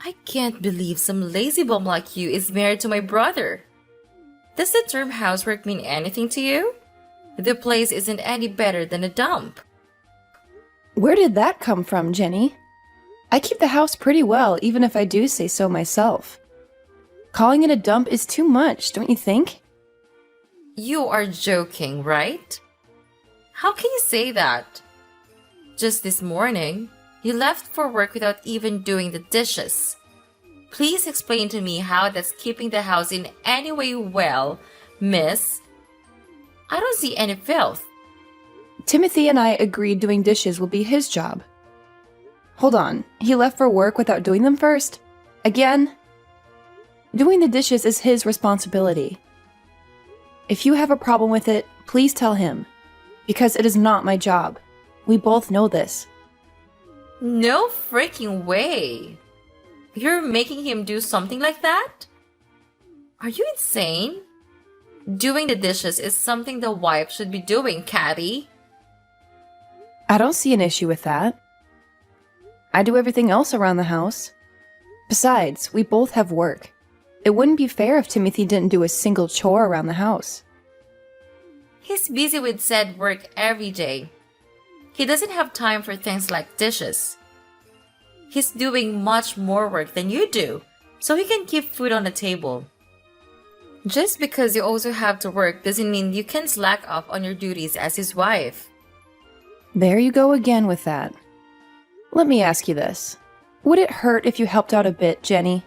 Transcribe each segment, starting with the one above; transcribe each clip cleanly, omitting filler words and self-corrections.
I can't believe some lazy bum like you is married to my brother. Does the term housework mean anything to you? The place isn't any better than a dump. Where did that come from, Jenny? I keep the house pretty well, even if I do say so myself. Calling it a dump is too much, don't you think? You are joking, right? How can you say that? Just this morning, you left for work without even doing the dishes. Please explain to me how that's keeping the house in any way well, miss. I don't see any filth. Timothy and I agreed doing dishes will be his job. Hold on, he left for work without doing them first? Again? Doing the dishes is his responsibility. If you have a problem with it, please tell him, because it is not my job. We both know this. No freaking way. You're making him do something like that? Are you insane? Doing the dishes is something the wife should be doing, Caddy. I don't see an issue with that. I do everything else around the house. Besides, we both have work. It wouldn't be fair if Timothy didn't do a single chore around the house. He's busy with said work every day. He doesn't have time for things like dishes. He's doing much more work than you do, so he can keep food on the table. Just because you also have to work doesn't mean you can slack off on your duties as his wife. There you go again with that. Let me ask you this. Would it hurt if you helped out a bit, Jenny?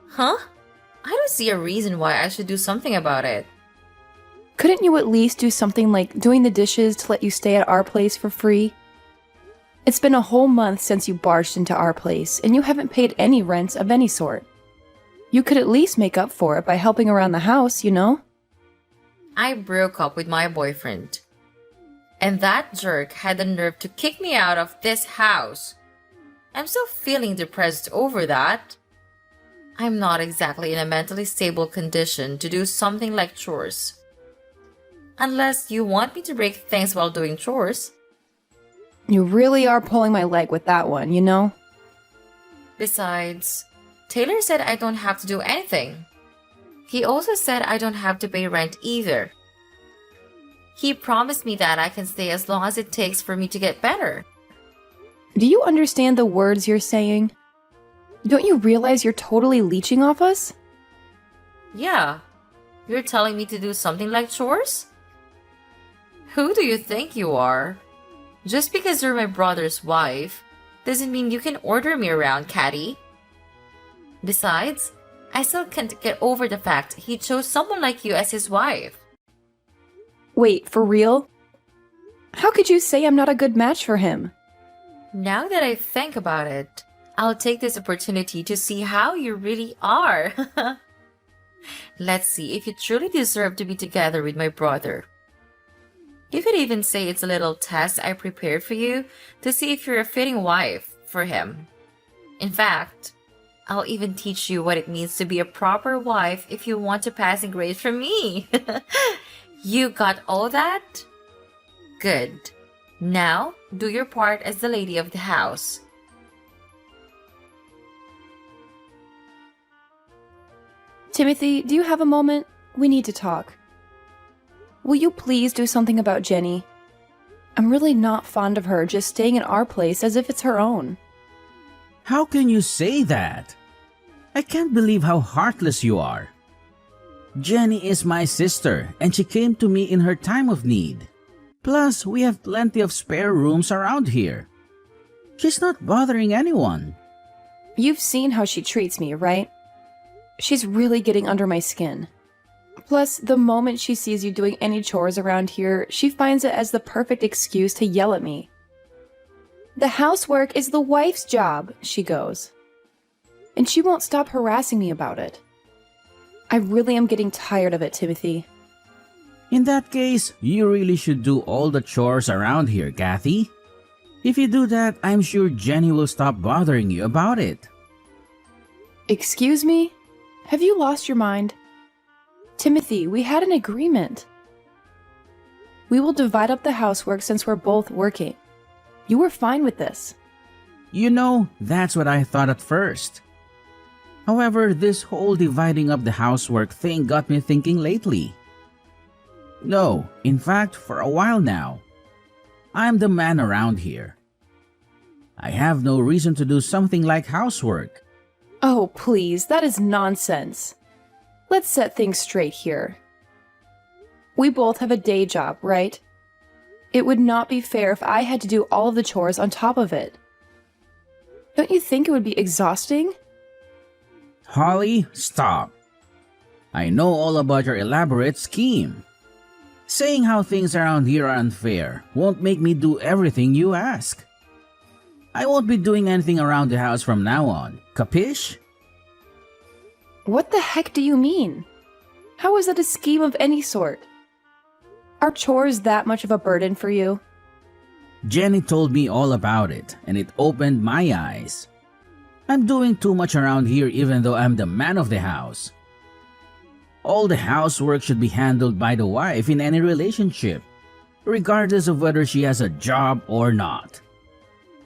Huh? I don't see a reason why I should do something about it. Couldn't you at least do something like doing the dishes to let you stay at our place for free? It's been a whole month since you barged into our place, and you haven't paid any rent of any sort. You could at least make up for it by helping around the house, you know? I broke up with my boyfriend. And that jerk had the nerve to kick me out of this house. I'm still feeling depressed over that. I'm not exactly in a mentally stable condition to do something like chores. Unless you want me to break things while doing chores. You really are pulling my leg with that one, you know? Besides, Taylor said I don't have to do anything. He also said I don't have to pay rent either. He promised me that I can stay as long as it takes for me to get better. Do you understand the words you're saying? Don't you realize you're totally leeching off us? Yeah, you're telling me to do something like chores? Who do you think you are? Just because you're my brother's wife doesn't mean you can order me around, Caddy. Besides, I still can't get over the fact he chose someone like you as his wife. Wait, for real? How could you say I'm not a good match for him? Now that I think about it, I'll take this opportunity to see how you really are. Let's see if you truly deserve to be together with my brother. You could even say it's a little test I prepared for you to see if you're a fitting wife for him. In fact, I'll even teach you what it means to be a proper wife if you want a passing grade from me. You got all that? Good. Now, do your part as the lady of the house. Timothy, do you have a moment? We need to talk. Will you please do something about Jenny? I'm really not fond of her just staying in our place as if it's her own. How can you say that? I can't believe how heartless you are. Jenny is my sister, and she came to me in her time of need. Plus, we have plenty of spare rooms around here. She's not bothering anyone. You've seen how she treats me, right? She's really getting under my skin. Plus, the moment she sees you doing any chores around here, she finds it as the perfect excuse to yell at me. The housework is the wife's job, she goes. And she won't stop harassing me about it. I really am getting tired of it, Timothy. In that case, you really should do all the chores around here, Kathy. If you do that, I'm sure Jenny will stop bothering you about it. Excuse me? Have you lost your mind? Timothy, we had an agreement. We will divide up the housework since we're both working. You were fine with this. You know, that's what I thought at first. However, this whole dividing up the housework thing got me thinking lately. No, in fact, for a while now. I'm the man around here. I have no reason to do something like housework. Oh, please, that is nonsense. Let's set things straight here. We both have a day job, right? It would not be fair if I had to do all of the chores on top of it. Don't you think it would be exhausting? Holly, stop. I know all about your elaborate scheme. Saying how things around here are unfair won't make me do everything you ask. I won't be doing anything around the house from now on, capish? What the heck do you mean? How is that a scheme of any sort? Are chores that much of a burden for you? Jenny told me all about it, and it opened my eyes. I'm doing too much around here even though I'm the man of the house. All the housework should be handled by the wife in any relationship, regardless of whether she has a job or not.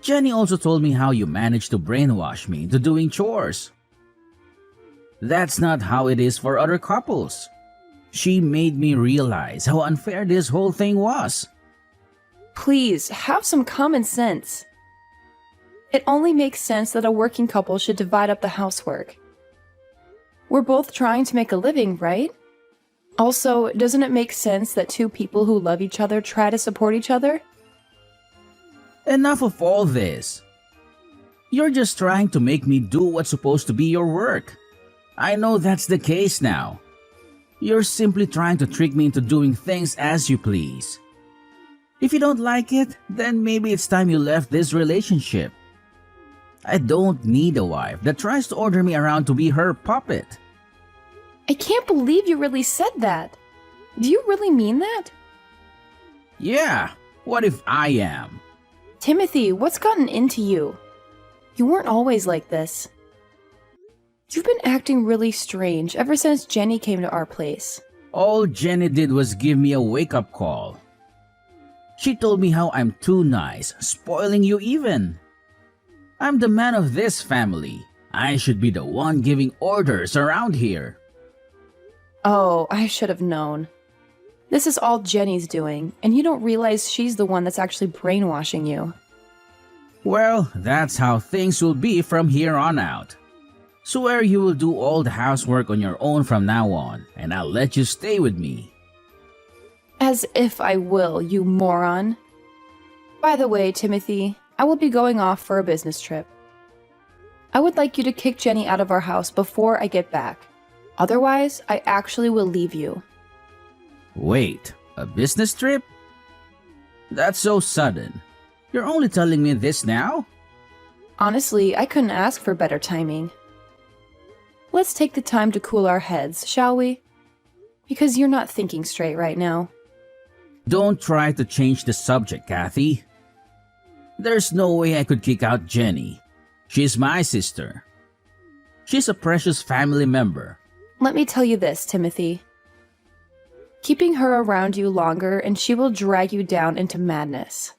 Jenny also told me how you managed to brainwash me into doing chores. That's not how it is for other couples. She made me realize how unfair this whole thing was. Please, have some common sense. It only makes sense that a working couple should divide up the housework. We're both trying to make a living, right? Also, doesn't it make sense that two people who love each other try to support each other? Enough of all this. You're just trying to make me do what's supposed to be your work. I know that's the case now. You're simply trying to trick me into doing things as you please. If you don't like it, then maybe it's time you left this relationship. I don't need a wife that tries to order me around to be her puppet. I can't believe you really said that. Do you really mean that? Yeah, what if I am? Timothy, what's gotten into you? You weren't always like this. You've been acting really strange ever since Jenny came to our place. All Jenny did was give me a wake-up call. She told me how I'm too nice, spoiling you even. I'm the man of this family. I should be the one giving orders around here. Oh, I should have known. This is all Jenny's doing, and you don't realize she's the one that's actually brainwashing you. Well, that's how things will be from here on out. Swear you will do all the housework on your own from now on, and I'll let you stay with me. As if I will, you moron. By the way, Timothy, I will be going off for a business trip. I would like you to kick Jenny out of our house before I get back. Otherwise, I actually will leave you. Wait, a business trip? That's so sudden. You're only telling me this now? Honestly, I couldn't ask for better timing. Let's take the time to cool our heads, shall we? Because you're not thinking straight right now. Don't try to change the subject, Kathy. There's no way I could kick out Jenny. She's my sister. She's a precious family member. Let me tell you this, Timothy. Keeping her around you longer and she will drag you down into madness.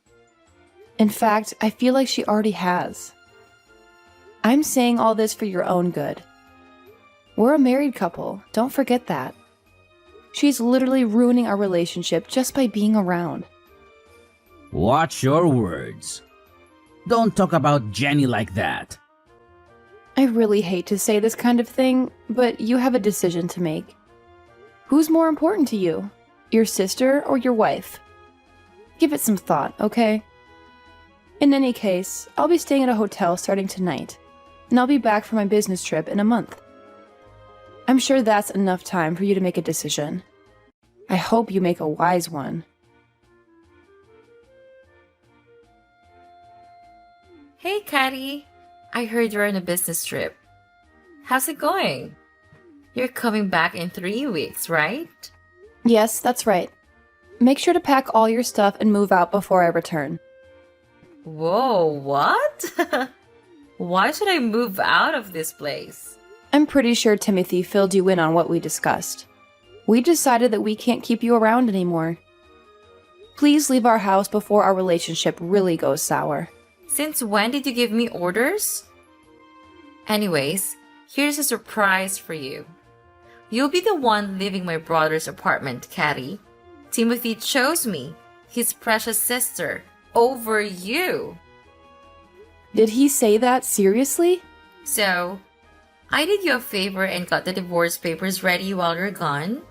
In fact, I feel like she already has. I'm saying all this for your own good. We're a married couple, don't forget that. She's literally ruining our relationship just by being around. Watch your words. Don't talk about Jenny like that. I really hate to say this kind of thing, but you have a decision to make. Who's more important to you? Your sister or your wife? Give it some thought, okay? In any case, I'll be staying at a hotel starting tonight, and I'll be back for my business trip in a month. I'm sure that's enough time for you to make a decision. I hope you make a wise one. Hey, Caddy. I heard you're on a business trip. How's it going? You're coming back in 3 weeks, right? Yes, that's right. Make sure to pack all your stuff and move out before I return. Whoa, what? Why should I move out of this place? I'm pretty sure Timothy filled you in on what we discussed. We decided that we can't keep you around anymore. Please leave our house before our relationship really goes sour. Since when did you give me orders? Anyways, here's a surprise for you. You'll be the one leaving my brother's apartment, Caddy. Timothy chose me, his precious sister, over you. Did he say that seriously? So, I did you a favor and got the divorce papers ready while you're gone,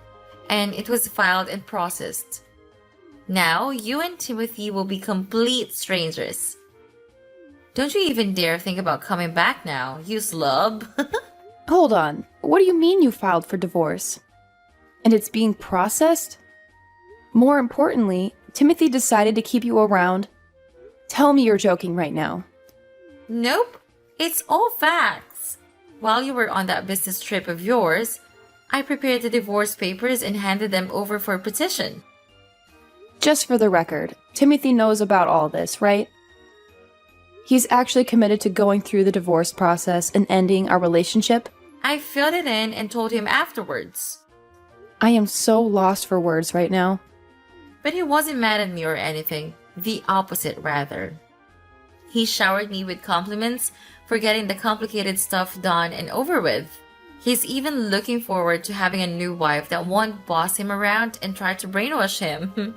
and it was filed and processed. Now, you and Timothy will be complete strangers. Don't you even dare think about coming back now, you slub. Hold on. What do you mean you filed for divorce? And it's being processed? More importantly, Timothy decided to keep you around. Tell me you're joking right now. Nope, it's all facts. While you were on that business trip of yours, I prepared the divorce papers and handed them over for petition. Just for the record, Timothy knows about all this, right? He's actually committed to going through the divorce process and ending our relationship? I filled it in and told him afterwards. I am so lost for words right now. But he wasn't mad at me or anything. The opposite, rather. He showered me with compliments for getting the complicated stuff done and over with. He's even looking forward to having a new wife that won't boss him around and try to brainwash him.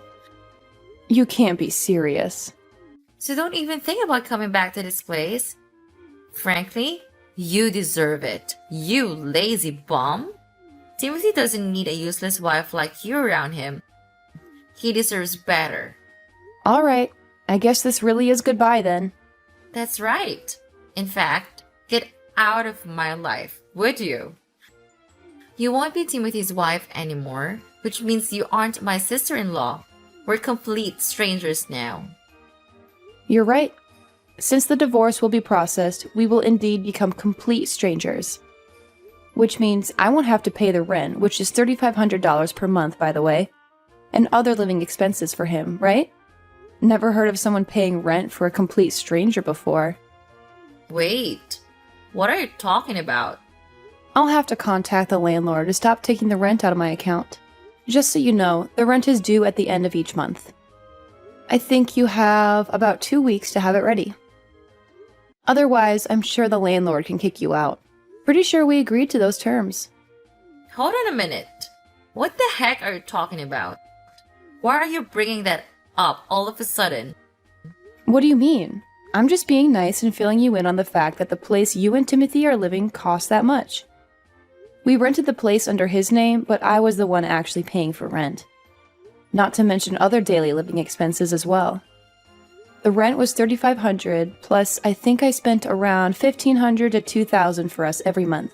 You can't be serious. So don't even think about coming back to this place. Frankly, you deserve it, you lazy bum. Timothy doesn't need a useless wife like you around him. He deserves better. All right, I guess this really is goodbye then. That's right. In fact, get out of my life, would you? You won't be Timothy's wife anymore, which means you aren't my sister-in-law. We're complete strangers now. You're right. Since the divorce will be processed, we will indeed become complete strangers. Which means I won't have to pay the rent, which is $3,500 per month, by the way, and other living expenses for him, right? Never heard of someone paying rent for a complete stranger before. Wait, what are you talking about? I'll have to contact the landlord to stop taking the rent out of my account. Just so you know, the rent is due at the end of each month. I think you have about 2 weeks to have it ready. Otherwise, I'm sure the landlord can kick you out. Pretty sure we agreed to those terms. Hold on a minute. What the heck are you talking about? Why are you bringing that up all of a sudden? What do you mean? I'm just being nice and filling you in on the fact that the place you and Timothy are living costs that much. We rented the place under his name, but I was the one actually paying for rent. Not to mention other daily living expenses as well. The rent was $3,500, plus I think I spent around $1,500 to $2,000 for us every month.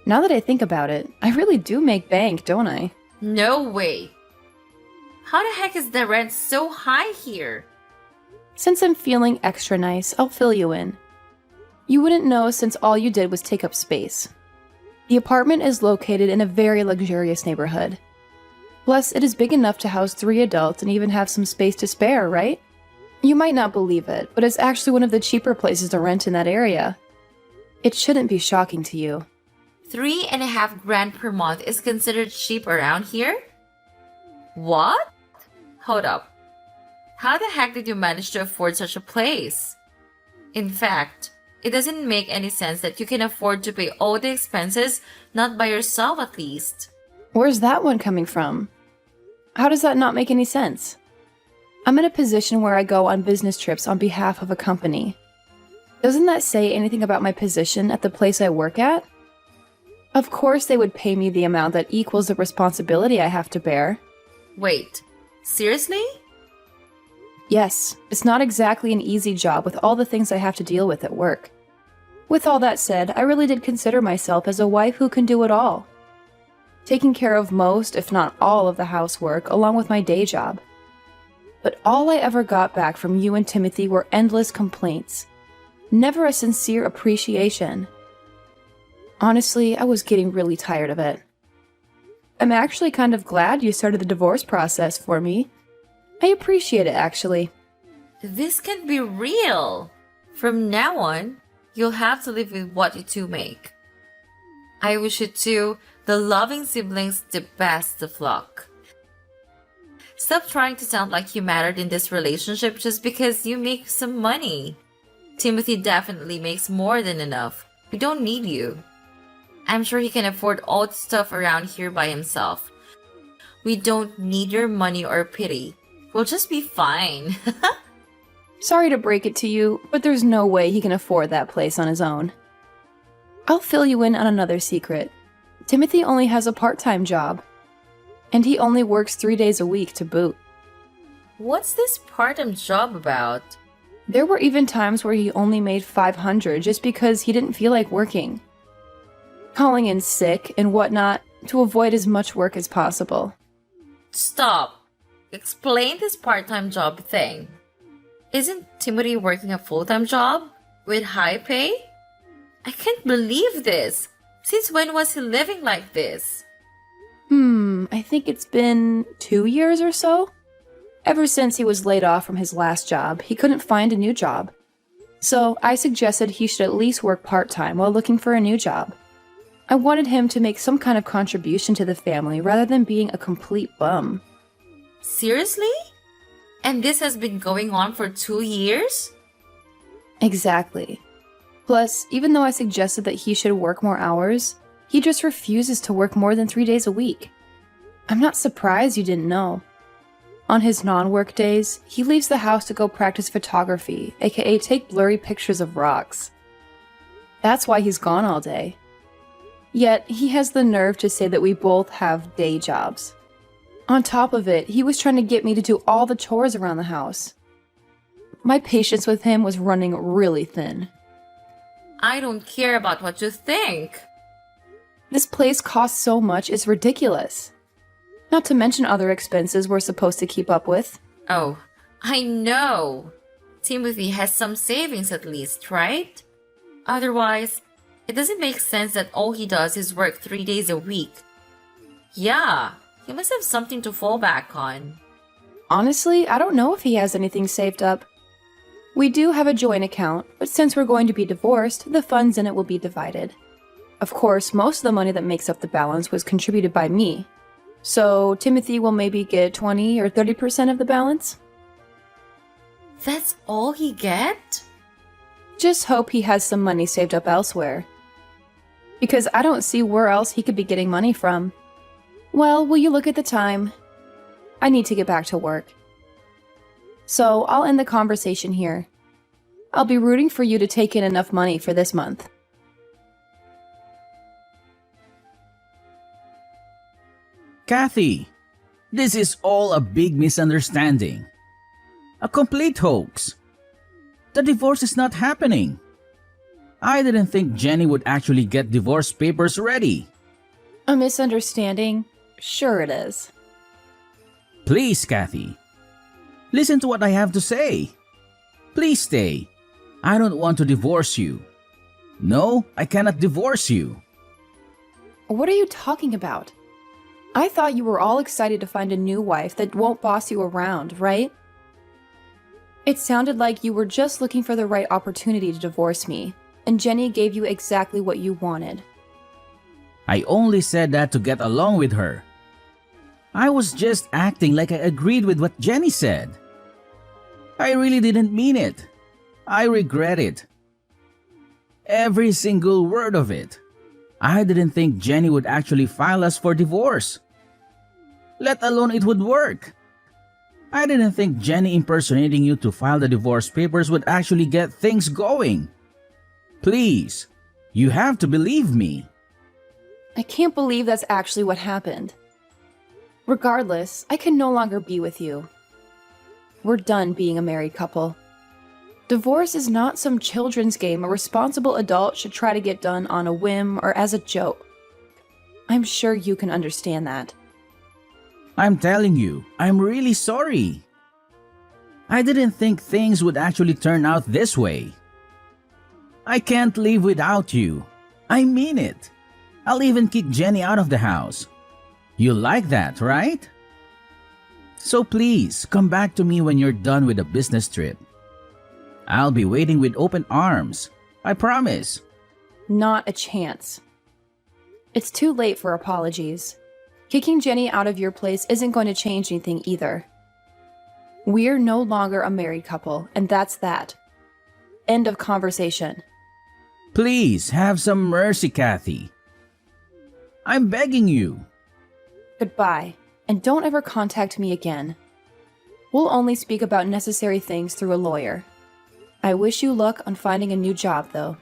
Now that I think about it, I really do make bank, don't I? No way. How the heck is the rent so high here? Since I'm feeling extra nice, I'll fill you in. You wouldn't know since all you did was take up space. The apartment is located in a very luxurious neighborhood. Plus, it is big enough to house 3 adults and even have some space to spare, right? You might not believe it, but it's actually one of the cheaper places to rent in that area. It shouldn't be shocking to you. $3,500 per month is considered cheap around here? What? Hold up. How the heck did you manage to afford such a place? In fact, it doesn't make any sense that you can afford to pay all the expenses, not by yourself at least. Where's that one coming from? How does that not make any sense? I'm in a position where I go on business trips on behalf of a company. Doesn't that say anything about my position at the place I work at? Of course they would pay me the amount that equals the responsibility I have to bear. Wait, seriously? Yes, it's not exactly an easy job with all the things I have to deal with at work. With all that said, I really did consider myself as a wife who can do it all. Taking care of most, if not all, of the housework along with my day job. But all I ever got back from you and Timothy were endless complaints. Never a sincere appreciation. Honestly, I was getting really tired of it. I'm actually kind of glad you started the divorce process for me. I appreciate it, actually. This can't be real. From now on, you'll have to live with what you two make. I wish you two, the loving siblings, the best of luck. Stop trying to sound like you mattered in this relationship just because you make some money. Timothy definitely makes more than enough. We don't need you. I'm sure he can afford all the stuff around here by himself. We don't need your money or pity. We'll just be fine. Sorry to break it to you, but there's no way he can afford that place on his own. I'll fill you in on another secret. Timothy only has a part-time job, and he only works 3 days a week to boot. What's this part-time job about? There were even times where he only made $500 just because he didn't feel like working, calling in sick and whatnot to avoid as much work as possible. Stop. Explain this part-time job thing. Isn't Timothy working a full-time job with high pay? I can't believe this. Since when was he living like this? I think it's been 2 years or so. Ever since he was laid off from his last job, he couldn't find a new job. So I suggested he should at least work part-time while looking for a new job. I wanted him to make some kind of contribution to the family rather than being a complete bum. Seriously? And this has been going on for 2 years? Exactly. Plus, even though I suggested that he should work more hours, he just refuses to work more than 3 days a week. I'm not surprised you didn't know. On his non-work days, he leaves the house to go practice photography, aka take blurry pictures of rocks. That's why he's gone all day. Yet, he has the nerve to say that we both have day jobs. On top of it, he was trying to get me to do all the chores around the house. My patience with him was running really thin. I don't care about what you think. This place costs so much, it's ridiculous. Not to mention other expenses we're supposed to keep up with. Oh, I know. Timothy has some savings at least, right? Otherwise, it doesn't make sense that all he does is work 3 days a week. Yeah, he must have something to fall back on. Honestly, I don't know if he has anything saved up. We do have a joint account, but since we're going to be divorced, the funds in it will be divided. Of course, most of the money that makes up the balance was contributed by me. So Timothy will maybe get 20 or 30% of the balance. That's all he get? Just hope he has some money saved up elsewhere. Because I don't see where else he could be getting money from. Well, will you look at the time? I need to get back to work. So I'll end the conversation here. I'll be rooting for you to take in enough money for this month. Kathy, this is all a big misunderstanding. A complete hoax. The divorce is not happening. I didn't think Jenny would actually get divorce papers ready. A misunderstanding? Sure it is. Please, Kathy. Listen to what I have to say. Please stay. I don't want to divorce you. No, I cannot divorce you. What are you talking about? I thought you were all excited to find a new wife that won't boss you around, right? It sounded like you were just looking for the right opportunity to divorce me, and Jenny gave you exactly what you wanted. I only said that to get along with her. I was just acting like I agreed with what Jenny said. I really didn't mean it. I regret it. Every single word of it. I didn't think Jenny would actually file us for divorce. Let alone it would work. I didn't think Jenny impersonating you to file the divorce papers would actually get things going. Please, you have to believe me. I can't believe that's actually what happened. Regardless, I can no longer be with you. We're done being a married couple. Divorce is not some children's game a responsible adult should try to get done on a whim or as a joke. I'm sure you can understand that. I'm telling you, I'm really sorry. I didn't think things would actually turn out this way. I can't live without you. I mean it. I'll even kick Jenny out of the house. You like that, right? So please, come back to me when you're done with the business trip. I'll be waiting with open arms. I promise. Not a chance. It's too late for apologies. Kicking Jenny out of your place isn't going to change anything either. We're no longer a married couple, and that's that. End of conversation. Please have some mercy, Kathy. I'm begging you. Goodbye, and don't ever contact me again. We'll only speak about necessary things through a lawyer. I wish you luck on finding a new job, though.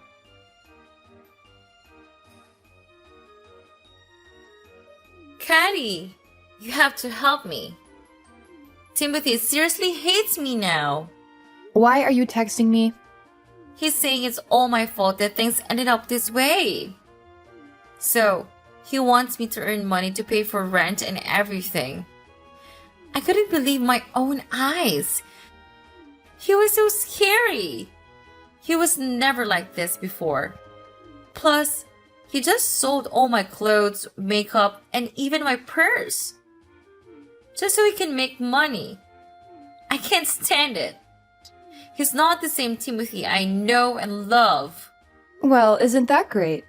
Caddy, you have to help me. Timothy seriously hates me now. Why are you texting me? He's saying it's all my fault that things ended up this way. So, he wants me to earn money to pay for rent and everything. I couldn't believe my own eyes. He was so scary. He was never like this before. Plus, he just sold all my clothes, makeup, and even my purse. Just so he can make money. I can't stand it. He's not the same Timothy I know and love. Well, isn't that great?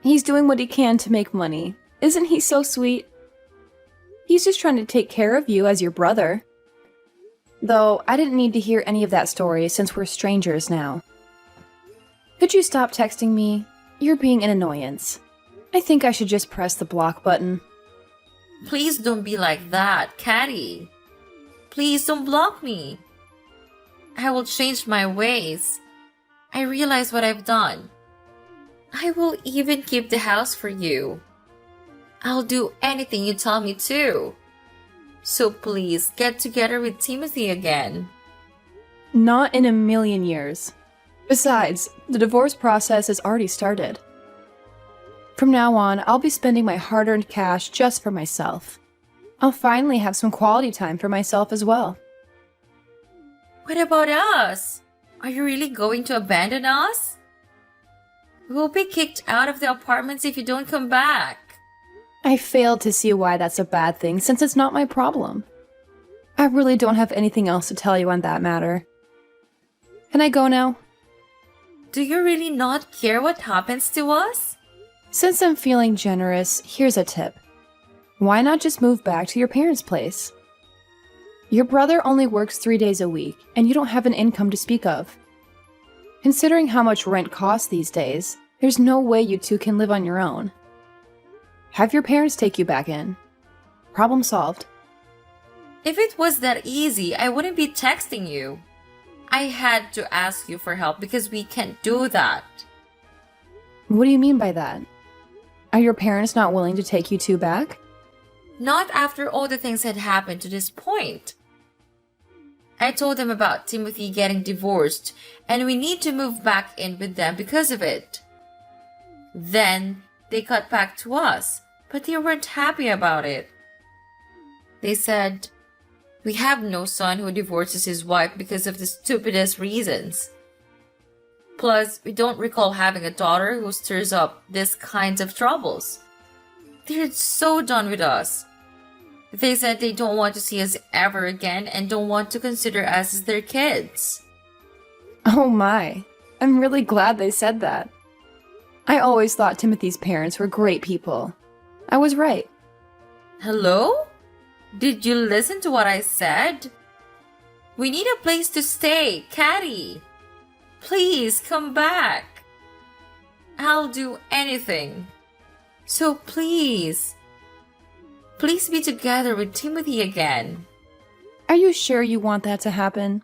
He's doing what he can to make money. Isn't he so sweet? He's just trying to take care of you as your brother. Though, I didn't need to hear any of that story since we're strangers now. Could you stop texting me? You're being an annoyance. I think I should just press the block button. Please don't be like that, Caddy. Please don't block me. I will change my ways. I realize what I've done. I will even keep the house for you. I'll do anything you tell me to. So please get together with Timothy again. Not in a million years. Besides, the divorce process has already started. From now on, I'll be spending my hard-earned cash just for myself. I'll finally have some quality time for myself as well. What about us? Are you really going to abandon us? We'll be kicked out of the apartments if you don't come back. I failed to see why that's a bad thing since it's not my problem. I really don't have anything else to tell you on that matter. Can I go now? Do you really not care what happens to us? Since I'm feeling generous, here's a tip. Why not just move back to your parents' place? Your brother only works 3 days a week, and you don't have an income to speak of. Considering how much rent costs these days, there's no way you two can live on your own. Have your parents take you back in. Problem solved. If it was that easy, I wouldn't be texting you. I had to ask you for help because we can't do that. What do you mean by that? Are your parents not willing to take you two back? Not after all the things had happened to this point. I told them about Timothy getting divorced and we need to move back in with them because of it. Then they cut back to us, but they weren't happy about it. They said, "We have no son who divorces his wife because of the stupidest reasons. Plus, we don't recall having a daughter who stirs up these kinds of troubles. They're so done with us. They said they don't want to see us ever again and don't want to consider us as their kids." Oh my, I'm really glad they said that. I always thought Timothy's parents were great people. I was right. Hello? Did you listen to what I said? We need a place to stay, Caddy. Please come back. I'll do anything. So please be together with Timothy again. Are you sure you want that to happen?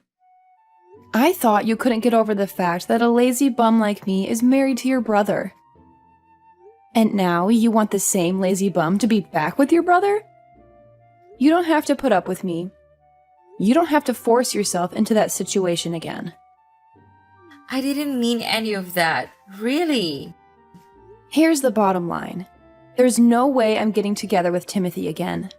I thought you couldn't get over the fact that a lazy bum like me is married to your brother. And now you want the same lazy bum to be back with your brother? You don't have to put up with me. You don't have to force yourself into that situation again. I didn't mean any of that, really. Here's the bottom line. There's no way I'm getting together with Timothy again.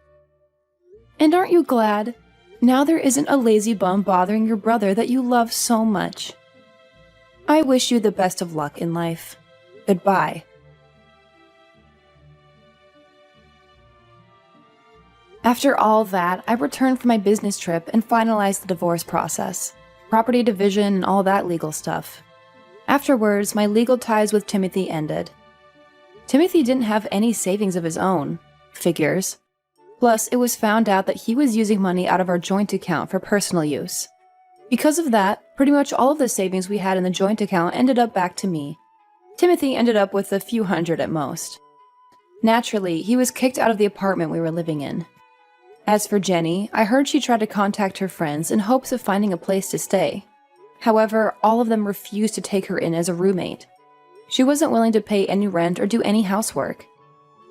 And aren't you glad? Now there isn't a lazy bum bothering your brother that you love so much. I wish you the best of luck in life. Goodbye. After all that, I returned from my business trip and finalized the divorce process, property division, and all that legal stuff. Afterwards, my legal ties with Timothy ended. Timothy didn't have any savings of his own. Figures. Plus, it was found out that he was using money out of our joint account for personal use. Because of that, Pretty much all of the savings we had in the joint account ended up back to me. Timothy ended up with a few hundred at most. Naturally, he was kicked out of the apartment we were living in. As for Jenny, I heard she tried to contact her friends in hopes of finding a place to stay. However, all of them refused to take her in as a roommate. She wasn't willing to pay any rent or do any housework.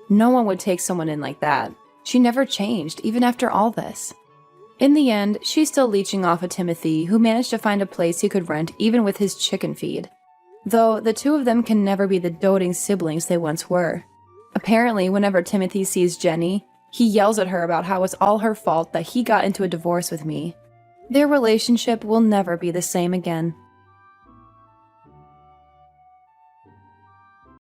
No one would take someone in like that. She never changed, even after all this. In the end, she's still leeching off of Timothy, who managed to find a place he could rent even with his chicken feed. Though the two of them can never be the doting siblings they once were. Apparently, whenever Timothy sees Jenny, he yells at her about how it's all her fault that he got into a divorce with me. Their relationship will never be the same again.